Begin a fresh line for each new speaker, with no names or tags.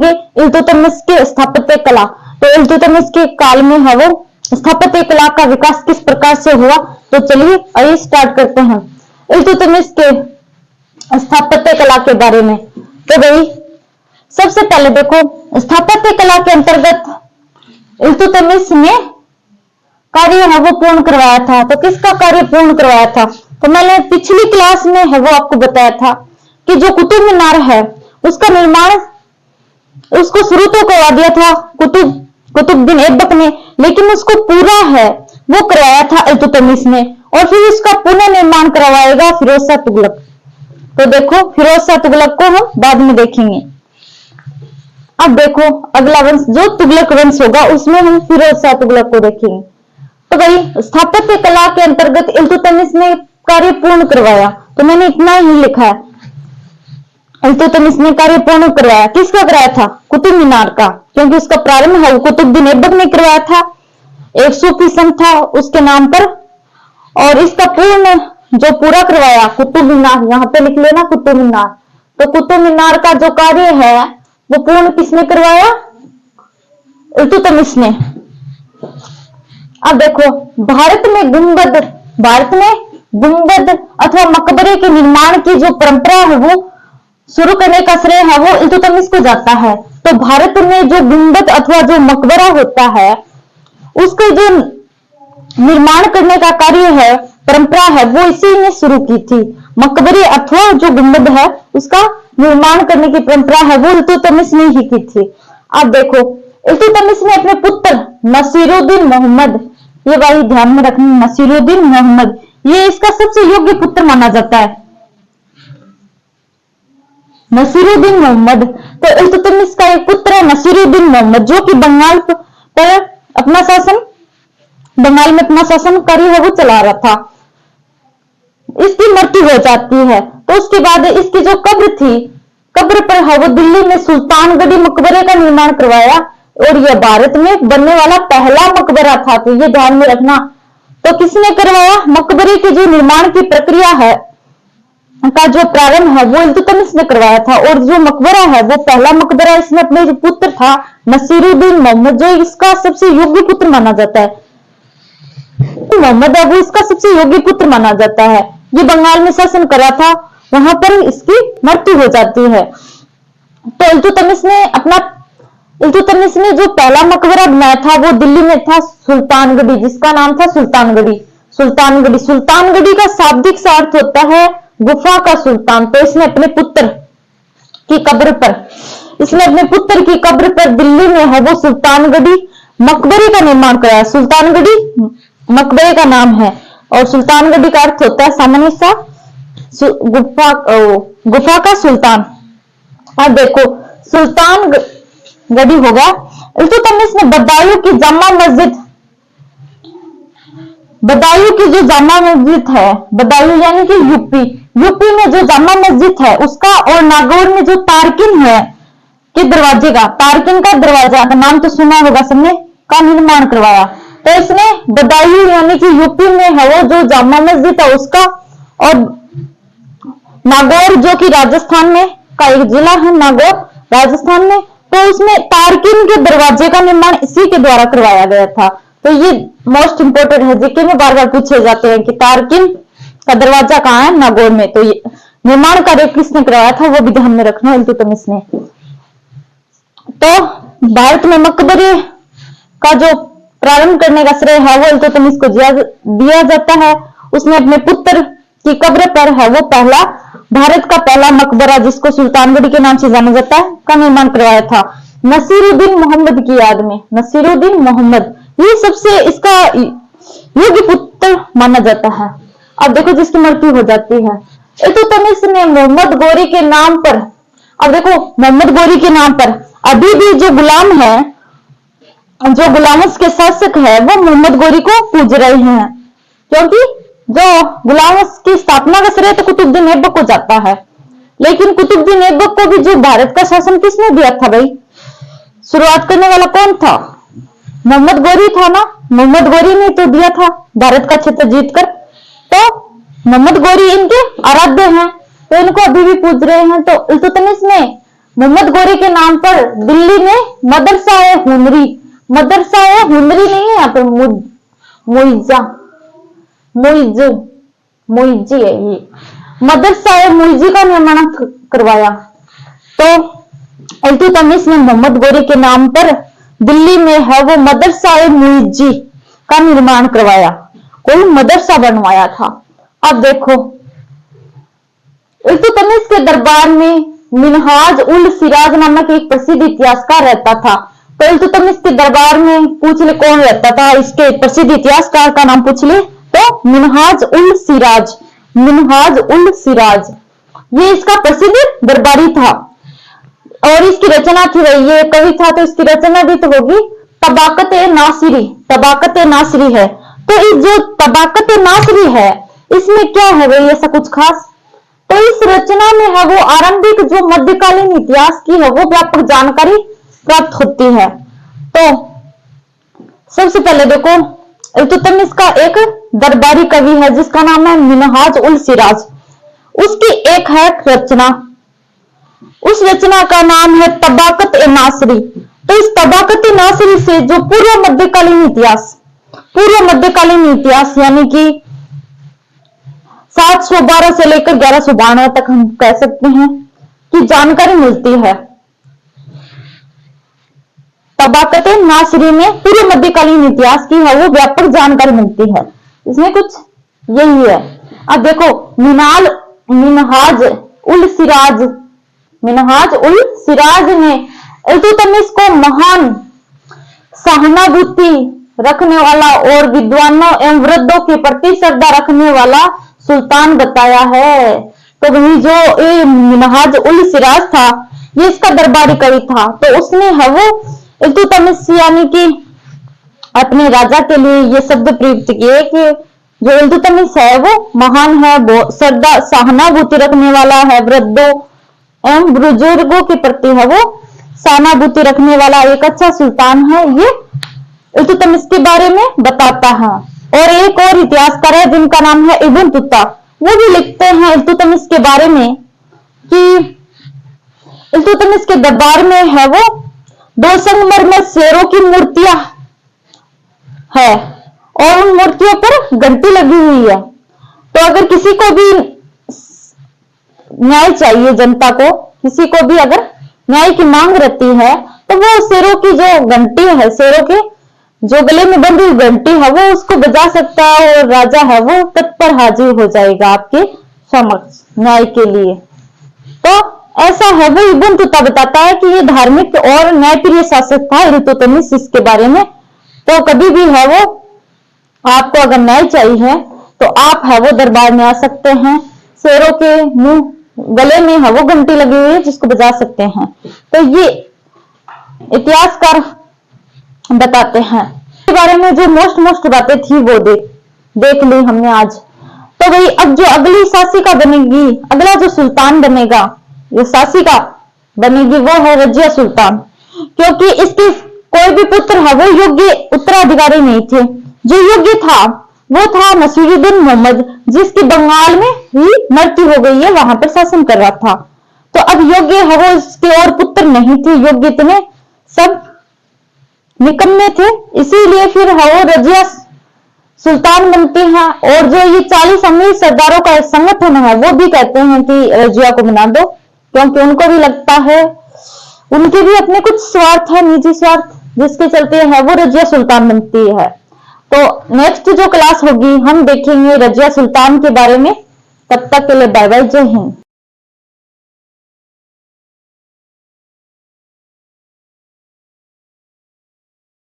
इल्तुतमिश के स्थापत्य कला। तो इल्तुतमिश के काल में है वो स्थापत्य कला का विकास किस प्रकार से हुआ, तो चलिए आइए स्टार्ट करते हैं इल्तुतमिश के स्थापत्य कला के बारे में। तो भाई सबसे पहले देखो स्थापत्य कला के अंतर्गत इल्तुतमिश ने कार्य है वो पूर्ण करवाया था। तो किसका कार्य पूर्ण करवाया था, तो मैंने पिछली क्लास में है वो आपको बताया था कि जो कुतुब मीनार है उसका निर्माण उसको शुरू तो करवा दिया था कुतुबुद्दीन ऐबक ने, लेकिन उसको पूरा है वो करवाया था इल्तुतमिश ने, और फिर उसका पुनः निर्माण करवाएगा फिरोज शाह तुगलक। तो देखो फिरोज शाह तुगलक को हम बाद में देखेंगे। अब देखो अगला वंश जो तुगलक वंश होगा उसमें हम फिरोज शाह तुगलक को देखेंगे। तो भाई स्थापत्य कला के अंतर्गत इल्तुतमिश ने कार्य पूर्ण करवाया, तो मैंने इतना ही लिखा है इल्तुतमिश ने कार्य पूर्ण करवाया। किसका कराया था, कुतुब मीनार का, क्योंकि उसका प्रारंभ है वो कुतुबुद्दीन ऐबक ने करवाया था। एक सूफी संत था उसके नाम पर, और इसका पूर्ण जो पूरा करवाया कुतुब मीनार, यहाँ पे लिख लेना कुतुब मीनार। तो कुतुब मीनार का जो कार्य है वो पूर्ण किसने करवाया, इल्तुतमिश ने। अब देखो भारत में गुंबद अथवा मकबरे के निर्माण की जो परंपरा है वो शुरू करने का श्रेय है वो इल्तुतमिश को जाता है। तो भारत में जो गुंबद अथवा जो मकबरा होता है उसके जो निर्माण करने का कार्य है परंपरा है वो इसी ने शुरू की थी। मकबरे अथवा जो गुंबद है उसका निर्माण करने की परंपरा है वो इल्तुतमिश ने ही की थी। अब देखो इल्तुतमिश ने अपने पुत्र नसीरुद्दीन मोहम्मद, ये भाई ध्यान में रखना, नसीरुद्दीन मोहम्मद ये इसका सबसे योग्य पुत्र माना जाता है, नसीरुद्दीन मोहम्मद। तो इल्तुतमिश का एक पुत्र है नसीरुद्दीन मोहम्मद जो कि बंगाल में अपना शासन कार्य है वो चला रहा था। इसकी मृत्यु हो जाती है, तो उसके बाद इसकी जो कब्र थी, कब्र पर है वो दिल्ली में सुल्तानगढ़ी मकबरे का निर्माण करवाया, और यह भारत में बनने वाला पहला मकबरा था। तो ये ध्यान में रखना। तो किसने करवाया, मकबरे के जो निर्माण की प्रक्रिया है का जो प्रारंभ है वो इल्तुतमिश ने करवाया था, और जो मकबरा है वो पहला मकबरा इसने अपने जो पुत्र था नसीरुद्दीन मोहम्मद, जो इसका सबसे योग्य पुत्र माना जाता है, मोहम्मद है वो इसका सबसे योग्य पुत्र माना जाता है। ये बंगाल में शासन करा था, वहां पर इसकी मृत्यु हो जाती है। तो इल्तुतमिश ने जो पहला मकबरा बनाया था वो दिल्ली में था सुल्तानगढ़ी, जिसका नाम था सुल्तानगढ़ी का शाब्दिक अर्थ होता है गुफा का सुल्तान। तो इसने अपने पुत्र की कब्र पर दिल्ली में है वो सुल्तानगढ़ी मकबरे का निर्माण कराया। सुल्तानगढ़ी मकबरे का नाम है, और सुल्तानगढ़ी का अर्थ होता है सामान्य सा गुफा का सुल्तान। अब देखो सुल्तानगढ़ी होगा। इल्तुतमिश ने बदायूं की जो जामा मस्जिद है, बदायूं यानी कि यूपी में जो जामा मस्जिद है उसका, और नागौर में जो तारकिन है के दरवाजे का, तारकिन का दरवाजा का नाम तो सुना होगा सबने, का निर्माण करवाया। तो इसने बदायूं यानी कि यूपी में है वो जो जामा मस्जिद है उसका, और नागौर जो कि राजस्थान में का एक जिला है, नागौर राजस्थान में, तो उसमें तारकिन के दरवाजे का निर्माण इसी के द्वारा करवाया गया था। तो ये मोस्ट इंपोर्टेंट है, जीके में बार बार पूछे जाते हैं कि तारकिन का दरवाजा कहाँ है, नागौर में। तो ये निर्माण कार्य किसने करवाया था वो भी ध्यान में रखना, इल्तुतमिश ने। तो भारत में मकबरे का जो प्रारंभ करने का श्रेय है वो इल्तुतमिश को दिया जाता है। उसने अपने पुत्र की कब्र पर है वो भारत का पहला मकबरा, जिसको सुल्तानगढ़ी के नाम से जाना जाता है, का निर्माण करवाया था नसीरुद्दीन मोहम्मद की याद में। नसीरुद्दीन मोहम्मद ये सबसे इसका योग्य पुत्र माना जाता है। अब देखो जिसकी मृत्यु हो जाती है, इल्तुतमिश ने मोहम्मद गोरी के नाम पर, अब देखो मोहम्मद गोरी के नाम पर अभी भी जो गुलाम है, जो गुलामों के शासक है वो मोहम्मद गोरी को पूज रहे हैं, क्योंकि जो गुलामों की स्थापना का श्रेय तो कुतुबुद्दीन ऐबक को जाता है। लेकिन कुतुबुद्दीन ऐबक को भी जो भारत का शासन किसने दिया था भाई, शुरुआत करने वाला कौन था, मोहम्मद गोरी था ना। मोहम्मद गोरी ने तो दिया था भारत का क्षेत्र जीतकर। तो मोहम्मद गोरी इनके आराध्य हैं, तो इनको अभी भी पूज रहे हैं। तो इल्तुतमिश ने मोहम्मद गोरी के नाम पर दिल्ली में मदरसा-ए-हुनरी, मदरसा-ए-हुनरी नहीं है यहाँ पर, मुइजा मुइजी है ये, मदरसा-ए-मुइजी का निर्माण करवाया। तो इल्तुतमिश ने मोहम्मद गोरी के नाम पर दिल्ली में है वो मदरसा-ए-मुइजी का निर्माण करवाया, कोई मदरसा बनवाया था। अब देखो इल्तुतमिश के दरबार में मिनहाज उल सिराज नामक एक प्रसिद्ध इतिहासकार रहता था। तो इल्तुतमिश के दरबार में पूछ ले कौन रहता था, इसके प्रसिद्ध इतिहासकार का नाम पूछ ले तो मिनहाज उल सिराज, मिनहाज उल सिराज ये इसका प्रसिद्ध दरबारी था। और इसकी रचना थी वही, ये कवि था तो इसकी रचना भी तो होगी तबाकत-ए-नासिरी, तबाकत-ए-नासिरी है। तो इस जो तबाकत-ए-नासिरी है इसमें क्या है भाई ऐसा कुछ खास, तो इस रचना में है वो आरंभिक जो मध्यकालीन इतिहास की है वो व्यापक जानकारी प्राप्त होती है। तो सबसे पहले देखो इल्तुतमिश का एक दरबारी कवि है जिसका नाम है मिनहाज उल सिराज, उसकी एक है रचना, उस रचना का नाम है तबाकत-ए-नासिरी। तो इस तबाकत-ए-नासिरी से जो पूर्व मध्यकालीन इतिहास यानी कि 712 से लेकर 1192 तक हम कह सकते हैं कि जानकारी मिलती है। तबाकत-ए-नासिरी में पूर्व मध्यकालीन इतिहास की है वो व्यापक जानकारी मिलती है, इसमें कुछ यही है। अब देखो मिनहाज उल सिराज ने इल्तुतमिश को महान सहानुभूति रखने वाला और विद्वानों एवं वृद्धों के प्रति श्रद्धा रखने वाला सुल्तान बताया है। तो वही जो मिनहाज उल सिराज था ये इसका दरबारी कवि था। तो उसने है वो इल्तुतमिश यानी कि अपने राजा के लिए ये शब्द प्रयुक्त किए कि जो इल्तुतमिश है वो महान है, वो श्रद्धा सहानुभूति रखने वाला है, वृद्धों एवं बुजुर्गों के प्रति है वो सहानुभूति रखने वाला एक अच्छा सुल्तान है, ये इल्तुतमिश के बारे में बताता है। और एक और इतिहासकार है जिनका नाम है इब्न तुता, वो भी लिखते हैं इल्तुतमिश के बारे में कि इल्तुतमिश के दरबार में है वो 2 संगमरमर शेरों की मूर्तियां है और उन मूर्तियों पर घंटी लगी हुई है। तो अगर किसी को भी न्याय चाहिए, जनता को किसी को भी अगर न्याय की मांग रहती है तो वो शेरों की जो घंटी है, शेरों के जो गले में बंधी हुई घंटी है वो उसको बजा सकता है और राजा है वो तत्पर हाजिर हो जाएगा आपके समक्ष न्याय के लिए। तो ऐसा है वो इब्न तुता बताता है कि ये धार्मिक और न्यायप्रिय शासक था इल्तुतमिश इसके बारे में। तो कभी भी है वो आपको अगर न्याय चाहिए तो आप है वो दरबार में आ सकते हैं, शेरों के मुंह गले में है वो घंटी लगी हुई है जिसको बजा सकते हैं। तो ये इतिहासकार बताते हैं इसके बारे में जो मोस्ट बातें थी वो देख ली हमने आज। तो भाई अब जो अगली शासिका बनेगी, अगला जो सुल्तान बनेगा, ये शासिका बनेगी वो है रजिया सुल्तान, क्योंकि इसके कोई भी पुत्र है वो योग्य उत्तराधिकारी नहीं थे। जो योग्य था वो था नसीरुद्दीन मोहम्मद, जिसकी बंगाल में ही मृत्यु हो गई है, वहां पर शासन कर रहा था। तो अब योग्य है वो इसके और पुत्र नहीं थे, योग्य इतने सब निकम्मे थे, इसीलिए फिर है वो रजिया सुल्तान बनती है। और जो ये 40 अमीर सरदारों का एक संगठन है वो भी कहते हैं कि रजिया को बना दो, क्योंकि उनको भी लगता है, उनके भी अपने कुछ स्वार्थ है, निजी स्वार्थ, जिसके चलते है वो रजिया सुल्तान बनती है। तो नेक्स्ट जो क्लास होगी हम देखेंगे रजिया सुल्तान के बारे में। तब तक के लिए बाय बाय, जय हिंद।